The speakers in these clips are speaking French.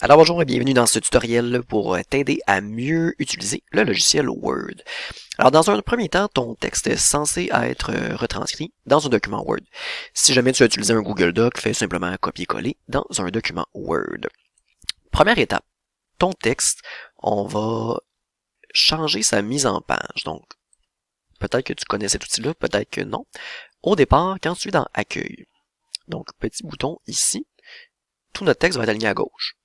Alors bonjour et bienvenue dans ce tutoriel pour t'aider à mieux utiliser le logiciel Word. Alors dans un premier temps, ton texte est censé être retranscrit dans un document Word. Si jamais tu as utilisé un Google Doc, fais simplement copier-coller dans un document Word. Première étape, ton texte, on va changer sa mise en page. Donc peut-être que tu connais cet outil-là, peut-être que non. Au départ, quand tu es dans Accueil, donc petit bouton ici, tout notre texte va être aligné à gauche.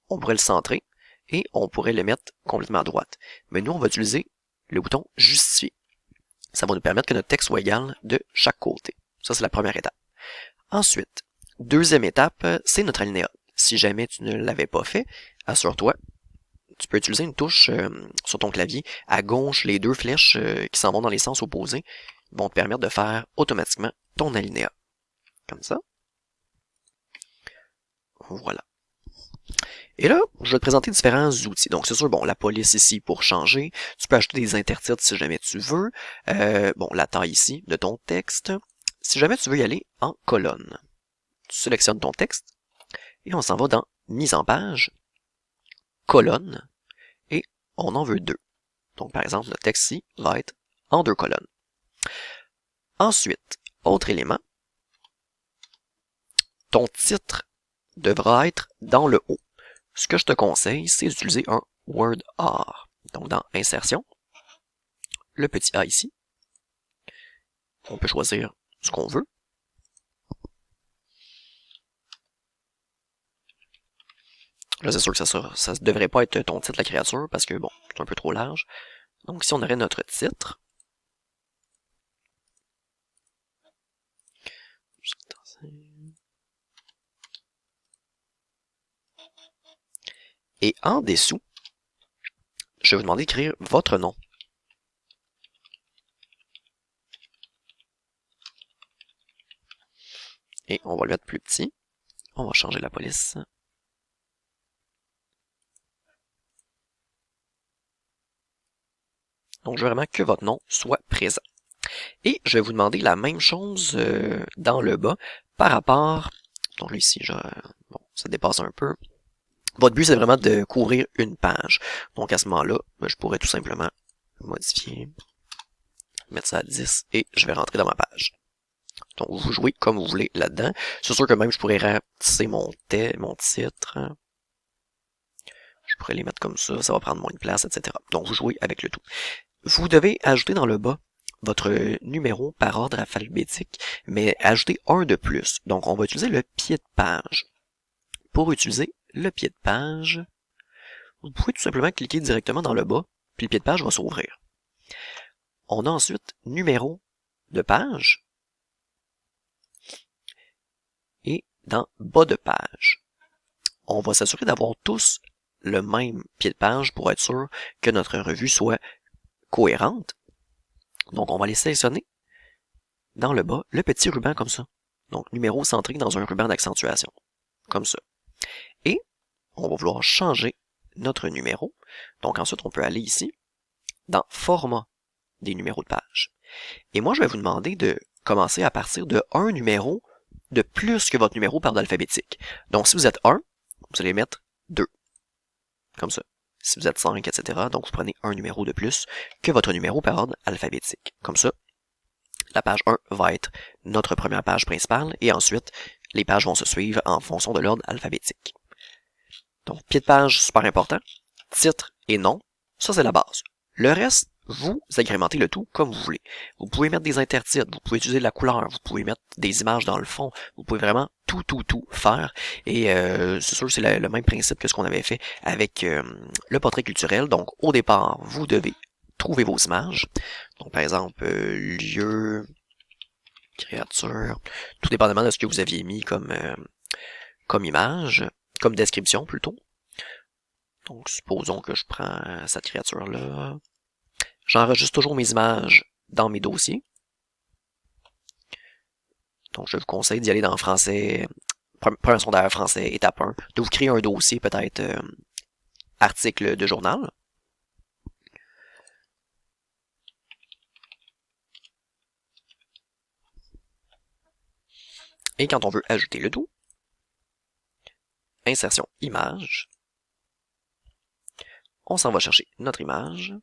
On pourrait le centrer et on pourrait le mettre complètement à droite. Mais nous, on va utiliser le bouton Justifier. Ça va nous permettre que notre texte soit égal de chaque côté. Ça, c'est la première étape. Ensuite, deuxième étape, c'est notre alinéa. Si jamais tu ne l'avais pas fait, assure-toi, tu peux utiliser une touche sur ton clavier. À gauche, les deux flèches qui s'en vont dans les sens opposés vont te permettre de faire automatiquement ton alinéa. Comme ça. Voilà. Et là, je vais te présenter différents outils. Donc, c'est sûr, bon, la police ici pour changer. Tu peux ajouter des intertitres si jamais tu veux. Bon, la taille ici de ton texte. Si jamais tu veux y aller en colonne, tu sélectionnes ton texte et on s'en va dans mise en page, colonne, et on en veut deux. Donc, par exemple, notre texte ici va être en deux colonnes. Ensuite, autre élément, ton titre devra être dans le haut. Ce que je te conseille, c'est d'utiliser un Word R. Donc, dans Insertion, le petit A ici. On peut choisir ce qu'on veut. Là, c'est sûr que ça devrait pas être ton titre, la créature, parce que bon, c'est un peu trop large. Donc, si on aurait notre titre, et en dessous, je vais vous demander d'écrire votre nom. Et on va le mettre plus petit. On va changer la police. Donc, je veux vraiment que votre nom soit présent. Et je vais vous demander la même chose dans le bas par rapport... Donc là, ici, bon, ça dépasse un peu. Votre but, c'est vraiment de couvrir une page. Donc, à ce moment-là, je pourrais tout simplement modifier, mettre ça à 10 et je vais rentrer dans ma page. Donc, vous jouez comme vous voulez là-dedans. C'est sûr que même je pourrais rapetisser mon titre. Je pourrais les mettre comme ça va prendre moins de place, etc. Donc, vous jouez avec le tout. Vous devez ajouter dans le bas votre numéro par ordre alphabétique, mais ajouter un de plus. Donc, on va utiliser le pied de page. Pour utiliser le pied de page, vous pouvez tout simplement cliquer directement dans le bas, puis le pied de page va s'ouvrir. On a ensuite numéro de page et dans bas de page. On va s'assurer d'avoir tous le même pied de page pour être sûr que notre revue soit cohérente. Donc, on va les sélectionner dans le bas, le petit ruban comme ça. Donc, numéro centré dans un ruban d'accentuation. Comme ça. Et on va vouloir changer notre numéro. Donc, ensuite, on peut aller ici, dans Format des numéros de page. Et moi, je vais vous demander de commencer à partir de un numéro de plus que votre numéro par ordre alphabétique. Donc, si vous êtes 1, vous allez mettre 2. Comme ça. Si vous êtes 5, etc. Donc, vous prenez un numéro de plus que votre numéro par ordre alphabétique. Comme ça, la page 1 va être notre première page principale et ensuite, les pages vont se suivre en fonction de l'ordre alphabétique. Donc, pied de page, super important. Titre et nom, ça c'est la base. Le reste, vous agrémentez le tout comme vous voulez. Vous pouvez mettre des intertitres, vous pouvez utiliser de la couleur, vous pouvez mettre des images dans le fond, vous pouvez vraiment tout faire. Et c'est sûr que c'est le même principe que ce qu'on avait fait avec le portrait culturel. Donc, au départ, vous devez trouver vos images. Donc, par exemple, lieu, créature, tout dépendamment de ce que vous aviez mis comme image, comme description plutôt. Donc, supposons que je prends cette créature-là. J'enregistre toujours mes images dans mes dossiers. Donc, je vous conseille d'y aller dans français, premier sondage français, étape 1, de vous créer un dossier, peut-être article de journal. Et quand on veut ajouter le tout, insertion image, On s'en va chercher notre image.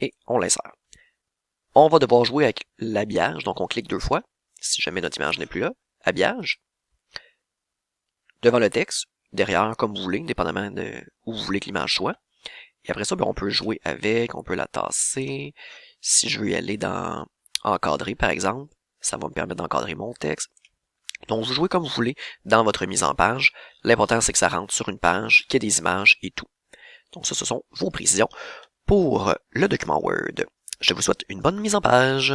Et on l'insère. On va devoir jouer avec l'habillage, donc on clique 2 fois, si jamais notre image n'est plus là. Habillage. Devant le texte, derrière, comme vous voulez, dépendamment de où vous voulez que l'image soit. Et après ça, on peut jouer avec, on peut la tasser. Si je veux y aller dans encadrer, par exemple, ça va me permettre d'encadrer mon texte. Donc, vous jouez comme vous voulez dans votre mise en page. L'important, c'est que ça rentre sur une page, qu'il y ait des images et tout. Donc ça, ce sont vos précisions pour le document Word. Je vous souhaite une bonne mise en page.